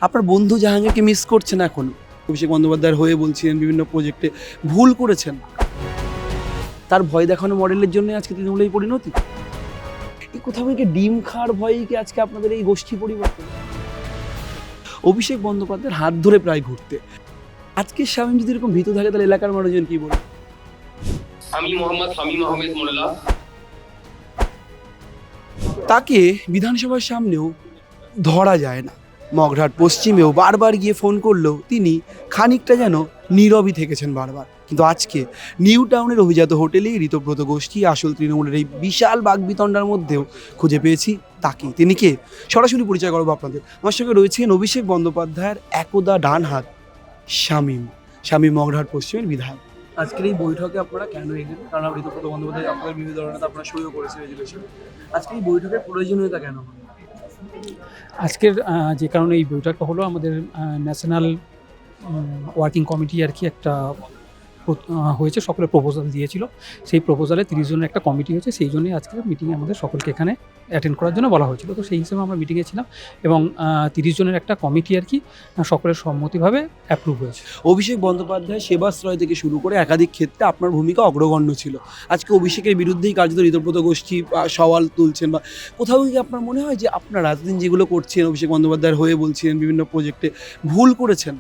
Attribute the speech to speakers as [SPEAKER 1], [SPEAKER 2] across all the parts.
[SPEAKER 1] আপনার বন্ধু জাহাঙ্গীরকে মিস করছেন এখন? অভিষেক বন্দ্যোপাধ্যায়ের হয়ে বলছিলেন, বিভিন্ন প্রজেক্টে ভুল করেছেন, তার ভয় দেখানো মডেলের জন্য আজকে তৃণমূলের এই পরিণতি। এই কোথাও কি ডিম খাওয়ার ভয়েই কি আজকে আপনাদের এই গোষ্ঠী পরিবর্তন? অভিষেক বন্দ্যোপাধ্যায়ের হাত ধরে প্রায় ঘুরতে, আজকের শামীম যদি এরকম ভীত থাকে তাহলে এলাকার মানুষজন কি বলবে?
[SPEAKER 2] আমি মোহাম্মদ শামীম আহমেদ মোল্লা।
[SPEAKER 1] তাকে বিধানসভার সামনেও ধরা যায় না, মগরাহাট পশ্চিমেও বারবার গিয়ে ফোন করলেও তিনি খানিকটা যেন নীরবই থেকেছেন বারবার। কিন্তু আজকে নিউ টাউনের অভিজাত হোটেলেই ঋতব্রত গোষ্ঠী আসল তৃণমূলের এই বিশাল বাগবিতণ্ডার মধ্যেও খুঁজে পেয়েছি তাকে। তিনি কে, সরাসরি পরিচয় করবো আপনাদের। আমার সঙ্গে রয়েছেন অভিষেক বন্দ্যোপাধ্যায়ের একদা ডান হাত শামীম মগরাহাট পশ্চিমের বিধায়ক। আজকের এই বৈঠকে আপনারা কেন এলেন? কারণ ঋতব্রত বন্দ্যোপাধ্যায় আপনাদের বিরোধী দলনেতা, আপনারা সইও করেছে রেজুলেশন। আজকে এই বৈঠকের প্রয়োজনীয়তা কেন?
[SPEAKER 3] আজকের যে কারণে এই বৈঠকটা হলো, আমাদের ন্যাশনাল ওয়ার্কিং কমিটি আর কি একটা হয়েছে, সকলে প্রপোজাল দিয়েছিল। সেই প্রপোজালে 30 জনের একটা কমিটি হয়েছে, সেই জন্যই আজকের মিটিংয়ে আমাদের সকলকে এখানে অ্যাটেন্ড করার জন্য বলা হয়েছিল। তো সেই হিসেবে আমরা মিটিংয়ে ছিলাম এবং 30 জনের একটা কমিটি আর কি সকলের সম্মতিভাবে অ্যাপ্রুভ হয়েছে।
[SPEAKER 1] অভিষেক বন্দ্যোপাধ্যায় সেবাশ্রয় থেকে শুরু করে একাধিক ক্ষেত্রে আপনার ভূমিকা অগ্রগণ্য ছিল। আজকে অভিষেকের বিরুদ্ধেই কার্যত ঋতব্রত গোষ্ঠী সওয়াল তুলছেন, বা কোথাও কি আপনার মনে হয় যে আপনারা এতদিন যেগুলো করছেন, অভিষেক বন্দ্যোপাধ্যায়ের হয়ে বলছিলেন, বিভিন্ন প্রজেক্টে ভুল করেছেন?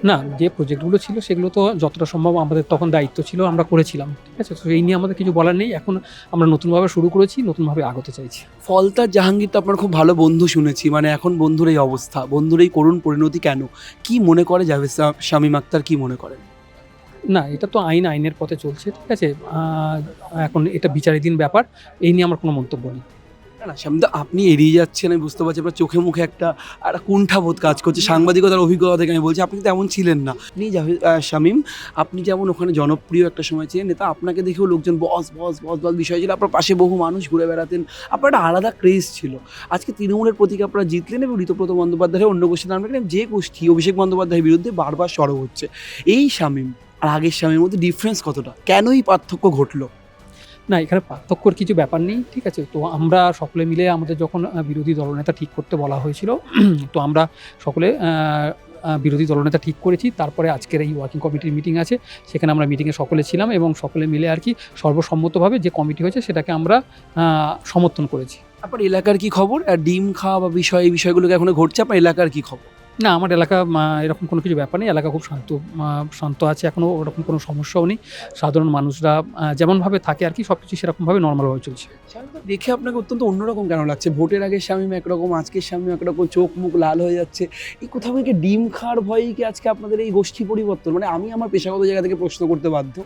[SPEAKER 3] না, যে প্রজেক্টগুলো ছিল সেগুলো তো যতটা সম্ভব আমাদের তখন দায়িত্ব ছিল, আমরা করেছিলাম, ঠিক আছে। তো এই নিয়ে আমাদের কিছু বলার নেই। এখন আমরা নতুনভাবে শুরু করেছি, নতুনভাবে আগতে চাইছি।
[SPEAKER 1] ফলতার জাহাঙ্গীর তো আপনার খুব ভালো বন্ধু শুনেছি, মানে এখন বন্ধুর এই অবস্থা, বন্ধুর এই করুণ পরিণতি কেন? কি মনে করে জাভেদ শামীম আক্তার, কি মনে করেন?
[SPEAKER 3] না, এটা তো আইনের পথে চলছে, ঠিক আছে। এখন এটা বিচারাধীন ব্যাপার, এই নিয়ে আমার কোনো মন্তব্য নেই।
[SPEAKER 1] না শামীম দা, আপনি এড়িয়ে যাচ্ছেন, আমি বুঝতে পারছি। আপনার চোখে মুখে একটা কুণ্ঠাবোধ কাজ করছে। সাংবাদিকতার অভিজ্ঞতা থেকে আমি বলছি, আপনি তো এমন ছিলেন না। আপনি শামীম, আপনি যেমন ওখানে জনপ্রিয় একটা সময় ছিলেন নেতা, আপনাকে দেখেও লোকজন বস বস বস বস বিষয় ছিল। আপনার পাশে বহু মানুষ ঘুরে বেড়াতেন, আপনার একটা আলাদা ক্রেজ ছিল। আজকে তৃণমূলের প্রতীকে আপনারা জিতলেন এবং ঋতব্রত বন্দ্যোপাধ্যায়ের অন্য গোষ্ঠী নাম রাখলেন, যে গোষ্ঠী অভিষেক বন্দ্যোপাধ্যায়ের বিরুদ্ধে বারবার সরব হচ্ছে। এই শামীম আর আগের শামীমের মধ্যে ডিফারেন্স কতটা? কেনই পার্থক্য ঘটলো?
[SPEAKER 3] না, এখানে পার্থক্যর কিছু ব্যাপার নেই, ঠিক আছে। তো আমরা সকলে মিলে, আমাদের যখন বিরোধী দলনেতা ঠিক করতে বলা হয়েছিল, তো আমরা সকলে বিরোধী দলনেতা ঠিক করেছি। তারপরে আজকের এই ওয়ার্কিং কমিটির মিটিং আছে, সেখানে আমরা মিটিংয়ে সকলে ছিলাম এবং সকলে মিলে আর কি সর্বসম্মতভাবে যে কমিটি হয়েছে সেটাকে আমরা সমর্থন করেছি।
[SPEAKER 1] আপনার এলাকার কি খবর? আর ডিম খাওয়া বা এই বিষয়গুলোকে এখনো ঘটছে, আপনার এলাকার কি খবর?
[SPEAKER 3] না, আমার এলাকা এরকম কোনো কিছু ব্যাপার নেই। এলাকা খুব শান্ত আছে, এখনও ওরকম কোনো সমস্যাও নেই। সাধারণ মানুষরা যেমনভাবে থাকে আর কি, সব কিছু সেরকমভাবে নর্মালভাবে চলছে।
[SPEAKER 1] দেখে আপনাকে অত্যন্ত অন্যরকম কেন লাগছে? ভোটের আগে শামীম একরকম, আজকের শামীম একরকম, চোখ মুখ লাল হয়ে যাচ্ছে। এই কোথাও কি ডিম খাওয়ার ভয়েই কি আজকে আপনাদের এই গোষ্ঠী পরিবর্তন? মানে আমি আমার পেশাগত জায়গা থেকে প্রশ্ন করতে বাধ্য,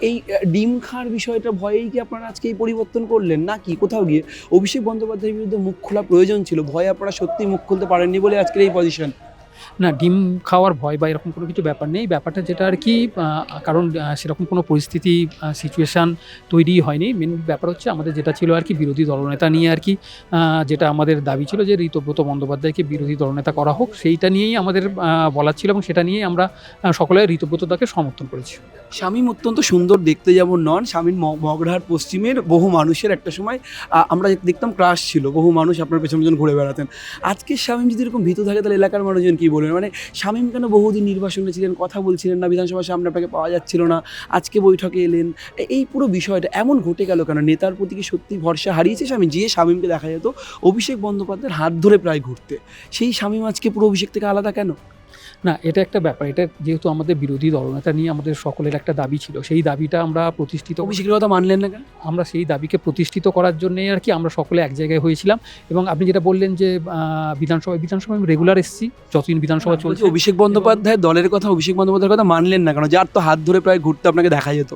[SPEAKER 1] এই ডিম খাওয়ার বিষয়টা ভয়েই কি আপনারা আজকে এই পরিবর্তন করলেন, না কি কোথাও গিয়ে অভিষেক বন্দ্যোপাধ্যায়ের বিরুদ্ধে মুখ খোলা প্রয়োজন ছিল, ভয়ে আপনারা সত্যিই মুখ খুলতে পারেননি বলে আজকের এই পজিশন?
[SPEAKER 3] না, ডিম খাওয়ার ভয় বা এরকম কোনো কিছু ব্যাপার নেই। ব্যাপারটা যেটা আর কি, কারণ সেরকম কোনো পরিস্থিতি সিচুয়েশান তৈরি হয়নি। মেন ব্যাপার হচ্ছে আমাদের যেটা ছিল আর কি, বিরোধী দলনেতা নিয়ে আর কি, যেটা আমাদের দাবি ছিল যে ঋতব্রত বন্দ্যোপাধ্যায়কে বিরোধী দলনেতা করা হোক, সেইটা নিয়েই আমাদের বলার ছিল এবং সেটা নিয়েই আমরা সকলে ঋতব্রততাকে সমর্থন করেছি।
[SPEAKER 1] শামীম অত্যন্ত সুন্দর দেখতে যেমন নন, শামীম মগরাহাট পশ্চিমের বহু মানুষের একটা সময় আমরা দেখতাম ক্রাশ ছিল, বহু মানুষ আপনার পেছন পেছন ঘুরে বেড়াতেন। আজকে শামীম যদি এরকম ভীত থাকে তাহলে এলাকার মানুষজন কী বলবেন? মানে শামীম কেন বহুদিন নির্বাসনে ছিলেন, কথা বলছিলেন না, বিধানসভার সামনে আপনাকে পাওয়া যাচ্ছিল না, আজকে বৈঠকে এলেন, এই পুরো বিষয়টা এমন ঘটে গেল কেন? নেতার প্রতি কি সত্যি ভরসা হারিয়েছে শামীম? যে শামীমকে দেখা যেত অভিষেক বন্দ্যোপাধ্যায়ের হাত ধরে প্রায় ঘুরতে, সেই শামীম আজকে পুরো অভিষেক থেকে আলাদা কেন?
[SPEAKER 3] না, এটা একটা ব্যাপার। এটা যেহেতু আমাদের বিরোধী দলনেতা নিয়ে আমাদের সকলের একটা দাবি ছিল, সেই দাবিটা আমরা প্রতিষ্ঠিত,
[SPEAKER 1] অভিষেকের কথা মানলেন না কেন?
[SPEAKER 3] আমরা সেই দাবিকে প্রতিষ্ঠিত করার জন্যই আর কি আমরা সকলে এক জায়গায় হয়েছিলাম। এবং আপনি যেটা বললেন যে বিধানসভায় আমি রেগুলার এসেছি, যতদিন বিধানসভা চলছে।
[SPEAKER 1] অভিষেক বন্দ্যোপাধ্যায় দলের কথা, অভিষেক বন্দ্যোপাধ্যায়ের কথা মানলেন না কেন, যার তো হাত ধরে প্রায় ঘুরতে আপনাকে দেখা যেত?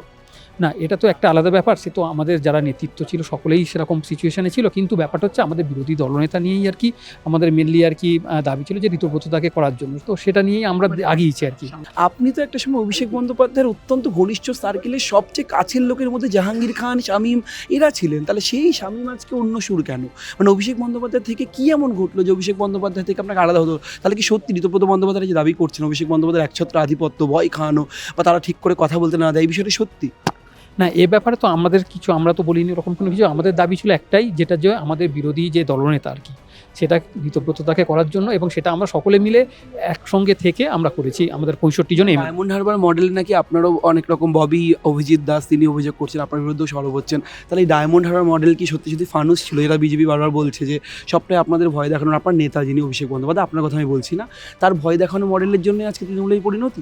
[SPEAKER 3] না, এটা তো একটা আলাদা ব্যাপার। সে তো আমাদের যারা নেতৃত্ব ছিল সকলেই সেরকম সিচুয়েশানে ছিল, কিন্তু ব্যাপারটা হচ্ছে আমাদের বিরোধী দলনেতা নিয়েই আর কি আমাদের মেনলি আর কি দাবি ছিল যে ঋতব্রততাকে করার জন্য। তো সেটা নিয়েই আমরা আগিয়েছি আর কি।
[SPEAKER 1] আপনি তো একটা সময় অভিষেক বন্দ্যোপাধ্যায়ের অত্যন্ত ঘনিষ্ঠ সার্কেলের সবচেয়ে কাছের লোকের মধ্যে জাহাঙ্গীর খান, শামীম এরা ছিলেন, তাহলে সেই শামীম আজকে অন্য সুর কেন? মানে অভিষেক বন্দ্যোপাধ্যায় থেকে কি এমন ঘটলো যে অভিষেক বন্দ্যোপাধ্যায় থেকে আপনাকে আলাদা হতো? তাহলে কি সত্যি ঋতব্রত বন্দ্যোপাধ্যায় যে দাবি করছেন অভিষেক বন্দ্যোপাধ্যায়ের একছত্র আধিপত্য, ভয় খাওয়ানো, বা তারা ঠিক করে কথা বলতে না দেয়, এই বিষয়টা সত্যি?
[SPEAKER 3] না, এ ব্যাপারে তো আমাদের কিছু, আমরা তো বলিনি ওরকম কোনো কিছু। আমাদের দাবি ছিল একটাই, যেটা যে আমাদের বিরোধী যে দলনেতা আর কি, সেটা ঋতব্রততাকে করার জন্য, এবং সেটা আমরা সকলে মিলে একসঙ্গে থেকে আমরা করেছি, আমাদের 65 জন এমএলএ।
[SPEAKER 1] ডায়মন্ড হারবার মডেল নাকি আপনারও অনেক রকম ববি অভিজিৎ দাস তিনি অভিযোগ করছেন, আপনার বিরুদ্ধেও সরব হচ্ছেন। তাহলে এই ডায়মন্ড হারবার মডেল কি সত্যি সত্যি ফানুস ছিল? এরা বিজেপি বারবার বলছে যে সবটাই আপনাদের ভয় দেখানোর, আপনার নেতা যিনি অভিষেক বন্দ্যোপাধ্যায়, আপনার কথা আমি বলছি না, তার ভয় দেখানো মডেলের জন্য আজকে তৃণমূলের পরিণতি।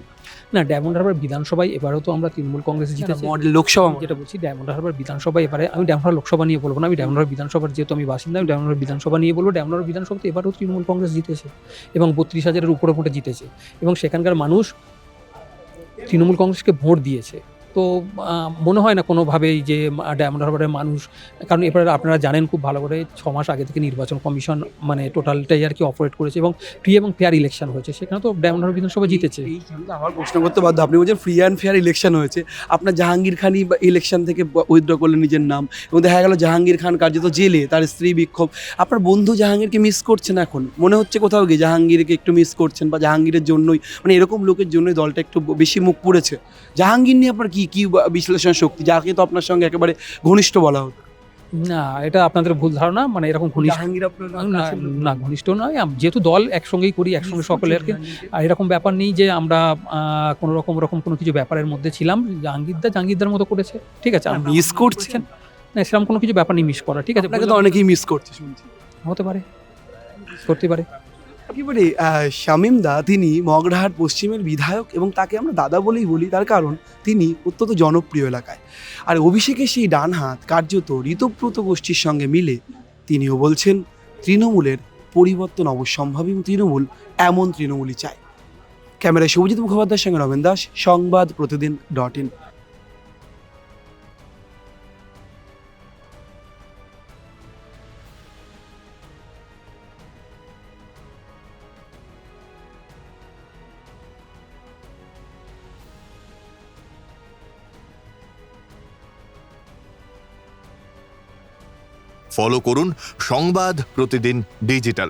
[SPEAKER 3] না, ডায়মন্ড হারবার বিধানসভায় এবারেও তো আমরা তৃণমূল কংগ্রেস জিতেছি।
[SPEAKER 1] মডেল লোকসভা
[SPEAKER 3] আমি যেটা বলছি, ডায়মন্ড হারবার বিধানসভা এবারে, আমি ডায়মন্ড হারবার লোকসভা নিয়ে বলবো না, আমি ডায়মন্ড হারবার বিধানসভার যেহেতু আমি বাসিন্দা, আমি ডায়মন্ড হারবার বিধানসভা নিয়ে বলবো। ডায়মন্ড হারবার বিধানসভাতে এবারেও তৃণমূল কংগ্রেস জিতেছে এবং 32,000-এর উপরে ভোটে জিতেছে, এবং সেখানকার মানুষ তৃণমূল কংগ্রেসকে ভোট দিয়েছে। তো মনে হয় না কোনোভাবেই যে ডায়মন্ড হারবারের মানুষ, কারণ এবার আপনারা জানেন খুব ভালো করে 6 মাস আগে থেকে নির্বাচন কমিশন মানে টোটালটাই আর কি অপারেট করেছে, এবং ফ্রি এবং ফেয়ার ইলেকশন হয়েছে, সেখানে তো ডায়মন্ড হারবার বিধানসভা জিতেছে।
[SPEAKER 1] এইখানে আমার প্রশ্ন করতে বাধ্য, আপনি বলছেন ফ্রি অ্যান্ড ফেয়ার ইলেকশন হয়েছে, আপনার জাহাঙ্গীর খানই ইলেকশন থেকে উইথড্র করলেন নিজের নাম, এবং দেখা গেল জাহাঙ্গীর খান কার্যত জেলে, তার স্ত্রী বিক্ষোভ। আপনার বন্ধু জাহাঙ্গীরকে মিস করছেন এখন, মনে হচ্ছে কোথাও গিয়ে জাহাঙ্গীরকে একটু মিস করছেন, বা জাহাঙ্গীরের জন্যই মানে এরকম লোকের জন্যই দলটা একটু বেশি মুখ পুড়েছে? জাহাঙ্গীর নিয়ে আপনার কি বিশ্লেষণ শক্তি, যাকে তো আপনার সঙ্গে একেবারে ঘনিষ্ঠ বলা হতো?
[SPEAKER 3] না, এটা আপনাদের ভুল ধারণা, মানে এরকম ঘনিষ্ঠ
[SPEAKER 1] জাহাঙ্গীর আপনার
[SPEAKER 3] না, না ঘনিষ্ঠ নয়, যেহেতু দল একসঙ্গেই করি, একসঙ্গে সকলে আর কি। আর এরকম ব্যাপার নেই যে আমরা কোনো রকম কোনো কিছু ব্যাপারের মধ্যে ছিলাম। জাহাঙ্গীরদার মতো করেছে, ঠিক আছে, আমরা
[SPEAKER 1] মিস করছেন?
[SPEAKER 3] না, সেরকম কোনো কিছু ব্যাপার নেই মিস করা, ঠিক আছে।
[SPEAKER 1] আপনাকে তো অনেকেই মিস করছে শুনছি।
[SPEAKER 3] হতে পারে, করতে পারে।
[SPEAKER 1] একেবারে শামীম দা তিনি মগরাহাট পশ্চিমের বিধায়ক, এবং তাকে আমরা দাদা বলেই বলি, তার কারণ তিনি অত্যন্ত জনপ্রিয় এলাকায়। আর অভিষেকের সেই ডান হাত কার্যত ঋতব্রত গোষ্ঠীর সঙ্গে মিলে তিনিও বলছেন তৃণমূলের পরিবর্তন অবশ্যম্ভাবী, এবং তৃণমূল এমন তৃণমূলই চায়। ক্যামেরায় শুভজিৎ মুখোপাধ্যায়ের সঙ্গে রমেন দাস, সংবাদ প্রতিদিন.in।
[SPEAKER 4] ফলো করুন সংবাদ প্রতিদিন ডিজিটাল।